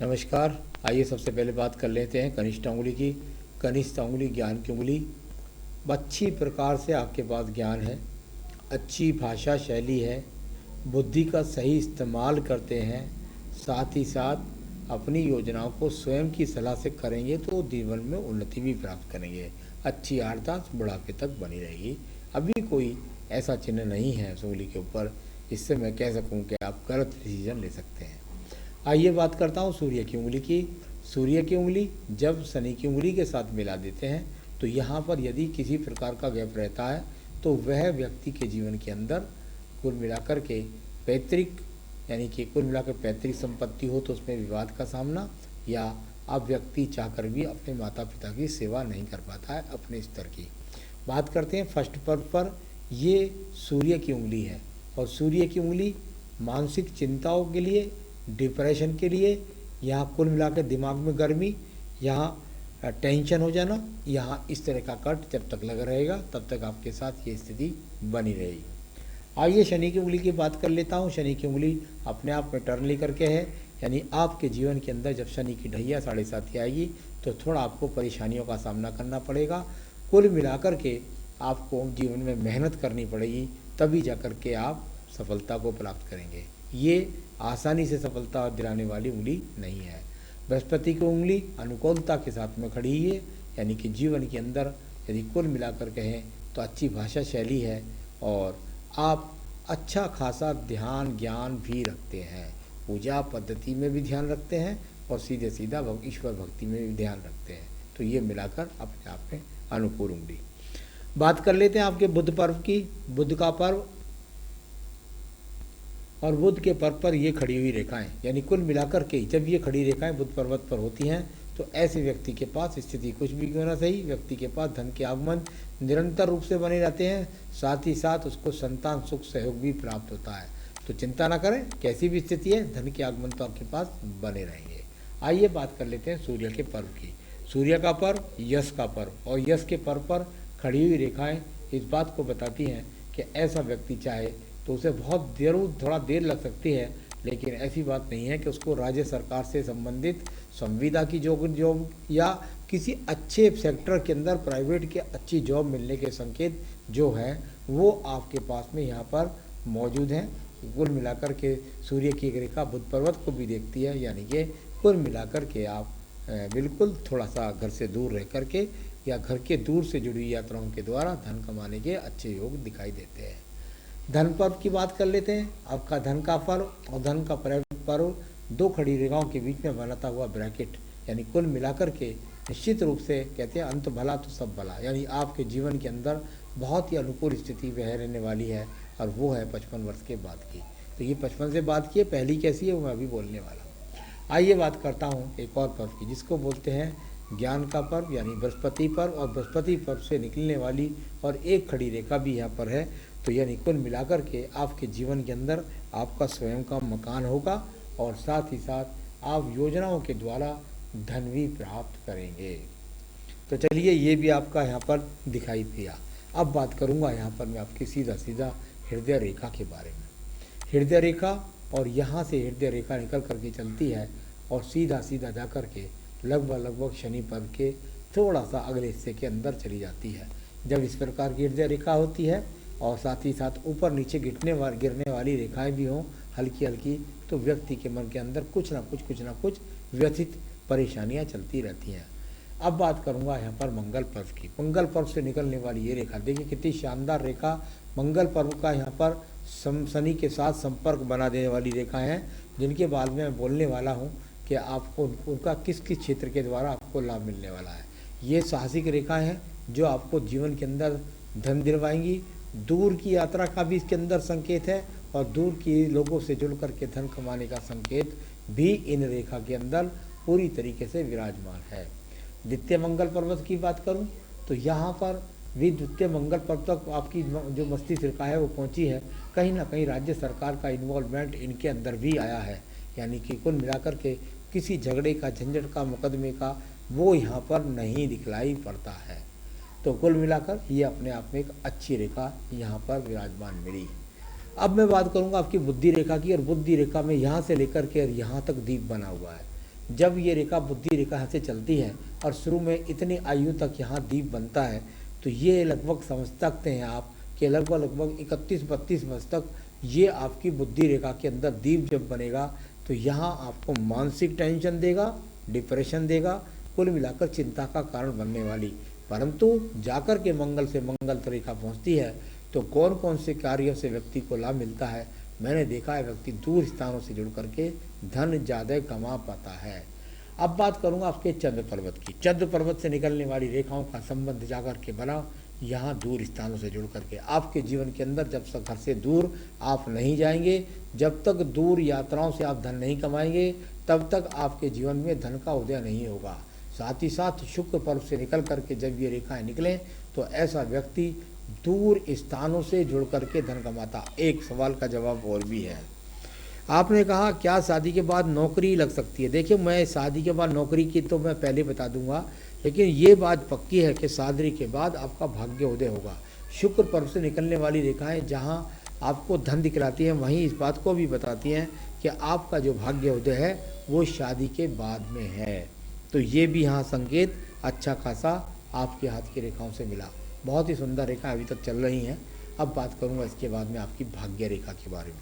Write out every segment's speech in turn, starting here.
नमस्कार। आइए सबसे पहले बात कर लेते हैं कनिष्ठ उंगली की। कनिष्ठ उंगली ज्ञान की उंगली। अच्छी प्रकार से आपके पास ज्ञान है, अच्छी भाषा शैली है, बुद्धि का सही इस्तेमाल करते हैं, साथ ही साथ अपनी योजनाओं को स्वयं की सलाह से करेंगे तो जीवन में उन्नति भी प्राप्त करेंगे। अच्छी याददाश्त बुढ़ापे तक बनी रहेगी। अभी कोई ऐसा चिन्ह नहीं है उस उंगली के ऊपर जिससे मैं कह सकूं कि आप गलत डिसीजन ले सकते हैं। आइए बात करता हूँ सूर्य की उंगली की। सूर्य की उंगली जब शनि की उंगली के साथ मिला देते हैं तो यहाँ पर यदि किसी प्रकार का गैप रहता है तो वह व्यक्ति के जीवन के अंदर कुल मिलाकर के पैतृक यानी कि कुल मिलाकर पैतृक संपत्ति हो तो उसमें विवाद का सामना, या अब व्यक्ति चाहकर भी अपने माता पिता की सेवा नहीं कर पाता है अपने स्तर की। बात करते हैं फर्स्ट पर्व पर। ये सूर्य की उंगली है और सूर्य की उंगली मानसिक चिंताओं के लिए, डिप्रेशन के लिए, यहाँ कुल मिलाकर दिमाग में गर्मी, यहाँ टेंशन हो जाना, यहाँ इस तरह का कट जब तक लगा रहेगा तब तक आपके साथ ये स्थिति बनी रहेगी। आइए शनि की उंगली की बात कर लेता हूँ। शनि की उंगली अपने आप में टर्न लेकर के है, यानी आपके जीवन के अंदर जब शनि की ढैया 7:30 आएगी तो थोड़ा आपको परेशानियों का सामना करना पड़ेगा। कुल मिलाकर के आपको जीवन में मेहनत करनी पड़ेगी, तभी जाकर के आप सफलता को प्राप्त करेंगे। ये आसानी से सफलता दिलाने वाली उंगली नहीं है। बृहस्पति की उंगली अनुकूलता के साथ में खड़ी है, यानी कि जीवन के अंदर यदि कुल मिलाकर कहें तो अच्छी भाषा शैली है और आप अच्छा खासा ध्यान ज्ञान भी रखते हैं, पूजा पद्धति में भी ध्यान रखते हैं और सीधे सीधा ईश्वर भक्ति में भी ध्यान रखते हैं। तो ये मिलाकर अपने आप में अनुकूल उंगली। बात कर लेते हैं आपके बुध पर्व की। बुध का पर्व और बुध के पर्व पर ये खड़ी हुई रेखाएं, यानी कुल मिलाकर के जब ये खड़ी रेखाएं बुध पर्वत पर होती हैं तो ऐसे व्यक्ति के पास स्थिति कुछ भी क्यों ना सही, व्यक्ति के पास धन के आगमन निरंतर रूप से बने रहते हैं, साथ ही साथ उसको संतान सुख सहयोग भी प्राप्त होता है। तो चिंता ना करें, कैसी भी स्थिति है धन के आगमन तो आपके पास बने रहेंगे। आइए बात कर लेते हैं सूर्य के पर्व की। सूर्य का पर्व यश का पर्व, और यश के पर्व पर खड़ी हुई रेखाएं इस बात को बताती हैं कि ऐसा व्यक्ति चाहे तो उसे बहुत थोड़ा देर लग सकती है, लेकिन ऐसी बात नहीं है कि उसको राज्य सरकार से संबंधित संविदा की जॉब या किसी अच्छे सेक्टर के अंदर प्राइवेट के अच्छी जॉब मिलने के संकेत जो हैं वो आपके पास में यहाँ पर मौजूद हैं। कुल मिलाकर के सूर्य की एक रेखा बुध पर्वत को भी देखती है, यानी कि कुल मिलाकर के आप बिल्कुल थोड़ा सा घर से दूर रह करके या घर के दूर से जुड़ी यात्राओं के द्वारा धन कमाने के अच्छे योग दिखाई देते हैं। धन पर्व की बात कर लेते हैं। आपका धन का पर्व और धन का पर्व दो खड़ी रेखाओं के बीच में बनाता हुआ ब्रैकेट, यानी कुल मिलाकर के निश्चित रूप से कहते हैं अंत भला तो सब भला, यानी आपके जीवन के अंदर बहुत ही अनुकूल स्थिति वह रहने वाली है और वो है 55 वर्ष के बाद की। तो ये 55 से बाद की है, पहली कैसी है वो मैं अभी बोलने वाला हूँ। आइए बात करता हूँ एक और पर्व की जिसको बोलते हैं ज्ञान का पर्व, यानी बृहस्पति पर्व, और बृहस्पति पर्व से निकलने वाली और एक खड़ी रेखा भी यहाँ पर है। तो यानी कुल मिलाकर के आपके जीवन के अंदर आपका स्वयं का मकान होगा और साथ ही साथ आप योजनाओं के द्वारा धन भी प्राप्त करेंगे। तो चलिए ये भी आपका यहाँ पर दिखाई दिया। अब बात करूँगा यहाँ पर मैं आपकी सीधा हृदय रेखा के बारे में। हृदय रेखा, और यहाँ से हृदय रेखा निकल करके चलती है और सीधा जा कर के लगभग शनि पर्व के थोड़ा सा अगले हिस्से के अंदर चली जाती है। जब इस प्रकार की हृदय रेखा होती है और साथ ही साथ ऊपर नीचे गिरने वाली रेखाएं भी हों हल्की हल्की, तो व्यक्ति के मन के अंदर कुछ ना कुछ व्यथित परेशानियां चलती रहती हैं। अब बात करूंगा यहाँ पर मंगल पर्व की। मंगल पर्व से निकलने वाली ये रेखा देखिए कितनी शानदार रेखा। मंगल पर्व का यहाँ पर शनि के साथ संपर्क बना देने वाली रेखा है, जिनके बाद में मैं बोलने वाला हूँ कि आपको उनका किस किस क्षेत्र के द्वारा आपको लाभ मिलने वाला है। ये साहसिक रेखाएं हैं जो आपको जीवन के अंदर धन दिलवाएंगी। दूर की यात्रा का भी इसके अंदर संकेत है और दूर की लोगों से जुड़ करके धन कमाने का संकेत भी इन रेखा के अंदर पूरी तरीके से विराजमान है। द्वितीय मंगल पर्वत की बात करूं तो यहाँ पर भी द्वितीय मंगल पर्व तक आपकी जो मस्तिष्क रेखा है वो पहुँची है। कहीं ना कहीं राज्य सरकार का इन्वॉल्वमेंट इनके अंदर भी आया है, यानी कि कुल मिलाकर के किसी झगड़े का, झंझट का, मुकदमे का वो यहाँ पर नहीं दिखलाई पड़ता है। तो कुल मिलाकर ये अपने आप में एक अच्छी रेखा यहाँ पर विराजमान मिली। अब मैं बात करूँगा आपकी बुद्धि रेखा की, और बुद्धि रेखा में यहाँ से लेकर के यहाँ तक दीप बना हुआ है। जब ये रेखा बुद्धि रेखा यहाँ से चलती है और शुरू में इतनी आयु तक यहाँ दीप बनता है, तो ये लगभग समझ सकते हैं आप कि लगभग 31-32 वर्ष तक ये आपकी बुद्धि रेखा के अंदर दीप जब बनेगा तो यहाँ आपको मानसिक टेंशन देगा, डिप्रेशन देगा, कुल मिलाकर चिंता का कारण बनने वाली। परंतु जाकर के मंगल से मंगल रेखा पहुँचती है तो कौन कौन से कार्यों से व्यक्ति को लाभ मिलता है, मैंने देखा है व्यक्ति दूर स्थानों से जुड़ करके धन ज़्यादा कमा पाता है। अब बात करूंगा आपके चंद्र पर्वत की। चंद्र पर्वत से निकलने वाली रेखाओं का संबंध जाकर के बना यहाँ दूर स्थानों से जुड़ करके आपके जीवन के अंदर, जब तक घर से दूर आप नहीं जाएंगे, जब तक दूर यात्राओं से आप धन नहीं कमाएंगे, तब तक आपके जीवन में धन का उदय नहीं होगा। साथ ही साथ शुक्र पर्व से निकल करके जब ये रेखाएं निकलें तो ऐसा व्यक्ति दूर स्थानों से जुड़ करके धन कमाता। एक सवाल का जवाब और भी है। आपने कहा क्या शादी के बाद नौकरी लग सकती है? देखिए, मैं शादी के बाद नौकरी की तो मैं पहले बता दूंगा, लेकिन ये बात पक्की है कि शादी के बाद आपका भाग्य उदय होगा। शुक्र पर्व से निकलने वाली रेखाएं जहां आपको धन दिखलाती हैं, वहीं इस बात को भी बताती हैं कि आपका जो भाग्य उदय है वो शादी के बाद में है। तो ये भी यहाँ संकेत अच्छा खासा आपके हाथ की रेखाओं से मिला। बहुत ही सुंदर रेखा अभी तक चल रही हैं। अब बात करूँगा इसके बाद में आपकी भाग्य रेखा के बारे में।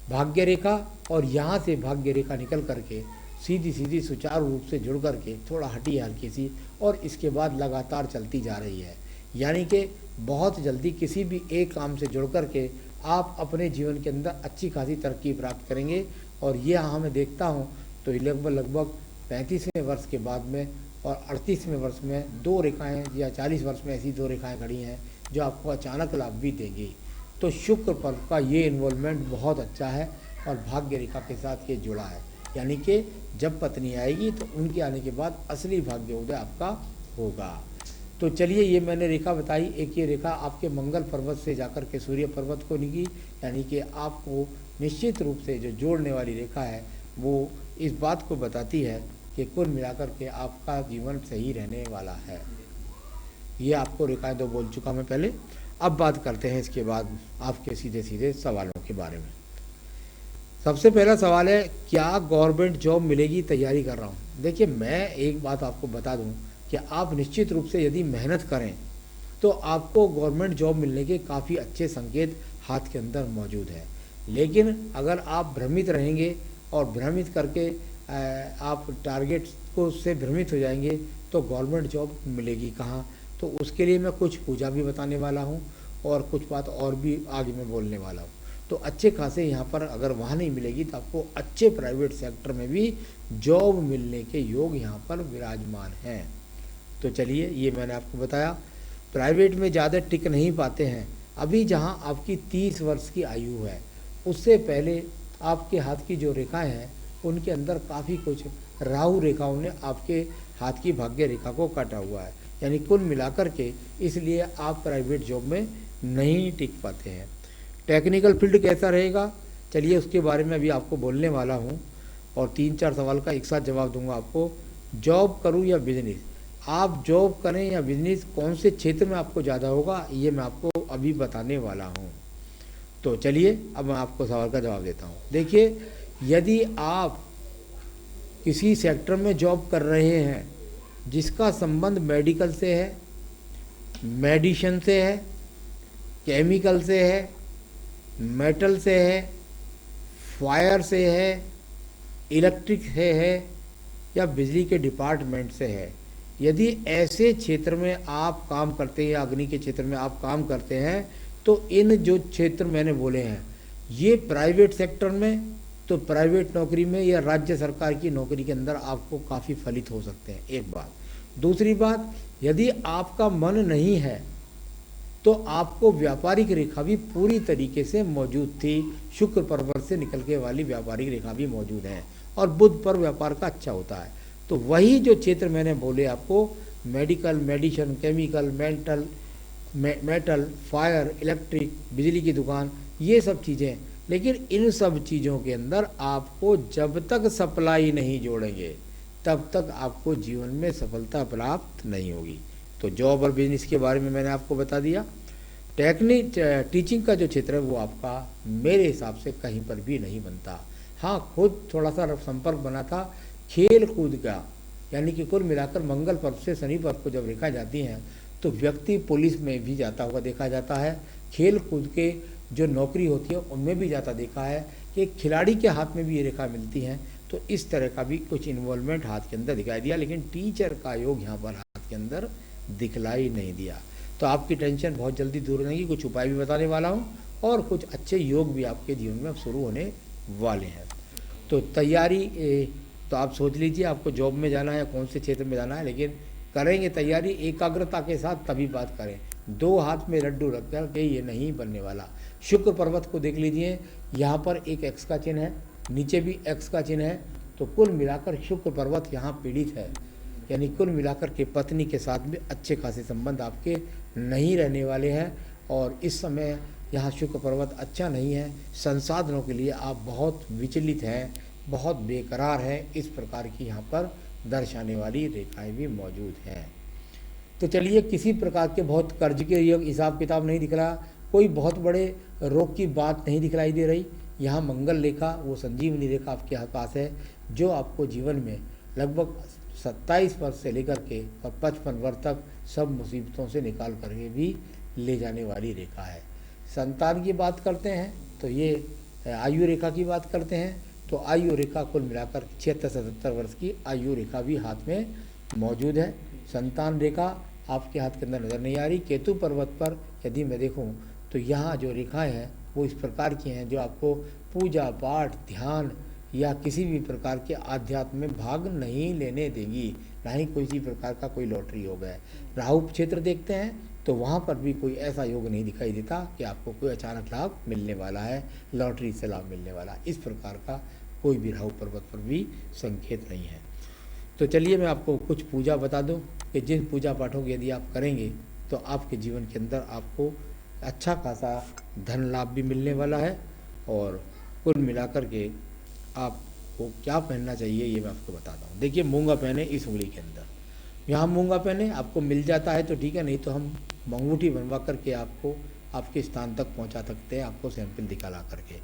भाग्य रेखा, और यहाँ से भाग्य रेखा निकल करके सीधी सीधी सुचारू रूप से जुड़ करके थोड़ा हटी हल्की सी, और इसके बाद लगातार चलती जा रही है। यानी कि बहुत जल्दी किसी भी एक काम से जुड़ करके आप अपने जीवन के अंदर अच्छी खासी तरक्की प्राप्त करेंगे। और ये यहाँ मैं देखता हूँ तो लगभग 35वें वर्ष के बाद में और 38वें वर्ष में दो रेखाएं, या 40 वर्ष में ऐसी दो रेखाएं खड़ी हैं जो आपको अचानक लाभ भी देंगी। तो शुक्र पर्व का ये इन्वॉल्वमेंट बहुत अच्छा है और भाग्य रेखा के साथ ये जुड़ा है। यानी कि जब पत्नी आएगी तो उनके आने के बाद असली भाग्य उदय आपका होगा। तो चलिए, ये मैंने रेखा बताई। एक ये रेखा आपके मंगल पर्वत से जाकर के सूर्य पर्वत को निकली, यानी कि आपको निश्चित रूप से जो जोड़ने वाली रेखा है वो इस बात को बताती है कि कुल मिलाकर के आपका जीवन सही रहने वाला है। ये आपको रेखाएं दो बोल चुका मैं पहले। अब बात करते हैं इसके बाद आपके सीधे सीधे सवालों के बारे में। सबसे पहला सवाल है, क्या गवर्नमेंट जॉब मिलेगी? तैयारी कर रहा हूँ। देखिए, मैं एक बात आपको बता दूँ कि आप निश्चित रूप से यदि मेहनत करें तो आपको गवर्नमेंट जॉब मिलने के काफ़ी अच्छे संकेत हाथ के अंदर मौजूद है। लेकिन अगर आप भ्रमित रहेंगे और भ्रमित करके आप टारगेट को से भ्रमित हो जाएंगे तो गवर्नमेंट जॉब मिलेगी कहाँ। तो उसके लिए मैं कुछ पूजा भी बताने वाला हूँ और कुछ बात और भी आगे मैं बोलने वाला हूँ। तो अच्छे खासे यहाँ पर अगर वहाँ नहीं मिलेगी तो आपको अच्छे प्राइवेट सेक्टर में भी जॉब मिलने के योग यहाँ पर विराजमान हैं। तो चलिए, ये मैंने आपको बताया। प्राइवेट में ज़्यादा टिक नहीं पाते हैं। अभी जहाँ आपकी 30 वर्ष की आयु है, उससे पहले आपके हाथ की जो रेखाएं हैं उनके अंदर काफ़ी कुछ राहु रेखाओं ने आपके हाथ की भाग्य रेखा को काटा हुआ है। यानी कुल मिलाकर के इसलिए आप प्राइवेट जॉब में नहीं टिक पाते हैं। टेक्निकल फील्ड कैसा रहेगा, चलिए उसके बारे में अभी आपको बोलने वाला हूँ और 3-4 सवाल का एक साथ जवाब दूंगा आपको। जॉब करूँ या बिजनेस, आप जॉब करें या बिजनेस, कौन से क्षेत्र में आपको ज़्यादा होगा, ये मैं आपको अभी बताने वाला हूँ। तो चलिए, अब मैं आपको सवाल का जवाब देता हूँ। देखिए, यदि आप किसी सेक्टर में जॉब कर रहे हैं जिसका संबंध मेडिकल से है, मेडिसिन से है, केमिकल से है, मेटल से है, फायर से है, इलेक्ट्रिक से है या बिजली के डिपार्टमेंट से है, यदि ऐसे क्षेत्र में आप काम करते हैं या अग्नि के क्षेत्र में आप काम करते हैं तो इन जो क्षेत्र मैंने बोले हैं ये प्राइवेट सेक्टर में, तो प्राइवेट नौकरी में या राज्य सरकार की नौकरी के अंदर आपको काफ़ी फलित हो सकते हैं। एक बात। दूसरी बात, यदि आपका मन नहीं है तो आपको व्यापारिक रेखा भी पूरी तरीके से मौजूद थी। शुक्र पर्वत से निकल के वाली व्यापारिक रेखा भी मौजूद है और बुध पर व्यापार का अच्छा होता है। तो वही जो क्षेत्र मैंने बोले आपको, medical, medicine, chemical, metal, fire, electric, बिजली की दुकान, ये सब चीज़ें। लेकिन इन सब चीज़ों के अंदर आपको जब तक सप्लाई नहीं जोड़ेंगे तब तक आपको जीवन में सफलता प्राप्त नहीं होगी। तो जॉब और बिजनेस के बारे में मैंने आपको बता दिया। टीचिंग का जो क्षेत्र है वो आपका मेरे हिसाब से कहीं पर भी नहीं बनता। हाँ, खुद थोड़ा सा संपर्क बना था खेल कूद का, यानी कि कुल मिलाकर मंगल पर्व से शनि पर्व को जब रेखा जाती हैं तो व्यक्ति पुलिस में भी जाता हुआ देखा जाता है, खेल कूद के जो नौकरी होती है उनमें भी जाता देखा है, कि खिलाड़ी के हाथ में भी ये रेखा मिलती हैं। तो इस तरह का भी कुछ इन्वॉल्वमेंट हाथ के अंदर दिखाई दिया, लेकिन टीचर का योग यहाँ पर हाथ के अंदर दिखलाई नहीं दिया। तो आपकी टेंशन बहुत जल्दी दूर हो जाएगी। कुछ उपाय भी बताने वाला हूँ और कुछ अच्छे योग भी आपके जीवन में अब शुरू होने वाले हैं। तो तैयारी तो आप सोच लीजिए आपको जॉब में जाना है, कौन से क्षेत्र में जाना है, लेकिन करेंगे तैयारी एकाग्रता के साथ तभी बात करें। दो हाथ में लड्डू रख कर के ये नहीं बनने वाला। शुक्र पर्वत को देख लीजिए, यहाँ पर एक एक्स का चिन्ह है, नीचे भी एक्स का चिन्ह है। तो कुल मिलाकर शुक्र पर्वत यहाँ पीड़ित है, यानी कुल मिलाकर के पत्नी के साथ भी अच्छे खासे संबंध आपके नहीं रहने वाले हैं। और इस समय यहाँ शुक्र पर्वत अच्छा नहीं है, संसाधनों के लिए आप बहुत विचलित हैं, बहुत बेकरार हैं, इस प्रकार की यहाँ पर दर्शाने वाली रेखाएं भी मौजूद हैं। तो चलिए, किसी प्रकार के बहुत कर्ज के योग हिसाब किताब नहीं दिख रहा, कोई बहुत बड़े रोग की बात नहीं दिखलाई दे रही। यहाँ मंगल रेखा, वो संजीवनी रेखा आपके पास है, जो आपको जीवन में लगभग 27 वर्ष से लेकर के और 55 वर्ष तक सब मुसीबतों से निकाल करके भी ले जाने वाली रेखा है। संतान की बात करते हैं तो ये आयु रेखा की बात करते हैं, तो आयु रेखा कुल मिलाकर 76 से 77 वर्ष की आयु रेखा भी हाथ में मौजूद है। संतान रेखा आपके हाथ के अंदर नज़र नहीं आ रही। केतु पर्वत पर यदि मैं देखूं तो यहाँ जो रेखाएं हैं वो इस प्रकार की हैं जो आपको पूजा पाठ, ध्यान या किसी भी प्रकार के आध्यात्म में भाग नहीं लेने देगी, ना ही किसी प्रकार का कोई लॉटरी योग है। राहु क्षेत्र देखते हैं तो वहाँ पर भी कोई ऐसा योग नहीं दिखाई देता कि आपको कोई अचानक लाभ मिलने वाला है, लॉटरी से लाभ मिलने वाला, इस प्रकार का कोई भी राहु पर्वत पर भी संकेत नहीं है। तो चलिए मैं आपको कुछ पूजा बता दूं कि जिन पूजा पाठों की यदि आप करेंगे तो आपके जीवन के अंदर आपको अच्छा खासा धन लाभ भी मिलने वाला है। और कुल मिलाकर के आपको क्या पहनना चाहिए ये मैं आपको बताता हूँ। देखिए, मूंगा पहने इस उंगली के अंदर, यहाँ मूंगा पहने, आपको मिल जाता है तो ठीक है, नहीं तो हम मंगूठी बनवा करके आपको आपके स्थान तक पहुँचा सकते हैं, आपको सैंपल दिखा करके।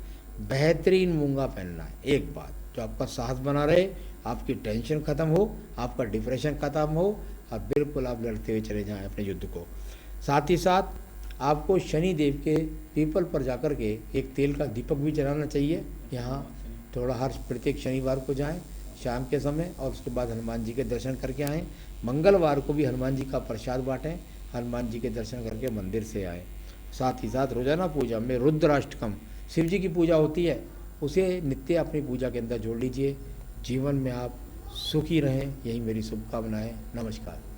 बेहतरीन मूंगा पहनना है, एक बात जो आपका साहस बना रहे, आपकी टेंशन ख़त्म हो, आपका डिप्रेशन ख़त्म हो और बिल्कुल आप लड़ते हुए चले जाएं अपने युद्ध को। साथ ही साथ आपको शनि देव के पीपल पर जाकर के एक तेल का दीपक भी जलाना चाहिए। यहाँ थोड़ा हर प्रत्येक शनिवार को जाएं शाम के समय और उसके बाद हनुमान जी के दर्शन करके आएँ। मंगलवार को भी हनुमान जी का प्रसाद बाँटें, हनुमान जी के दर्शन करके मंदिर से आएँ। साथ ही साथ रोजाना पूजा में रुद्राष्टकम, शिव जी की पूजा होती है, उसे नित्य अपनी पूजा के अंदर जोड़ लीजिए। जीवन में आप सुखी रहें, यही मेरी शुभकामनाएं। नमस्कार।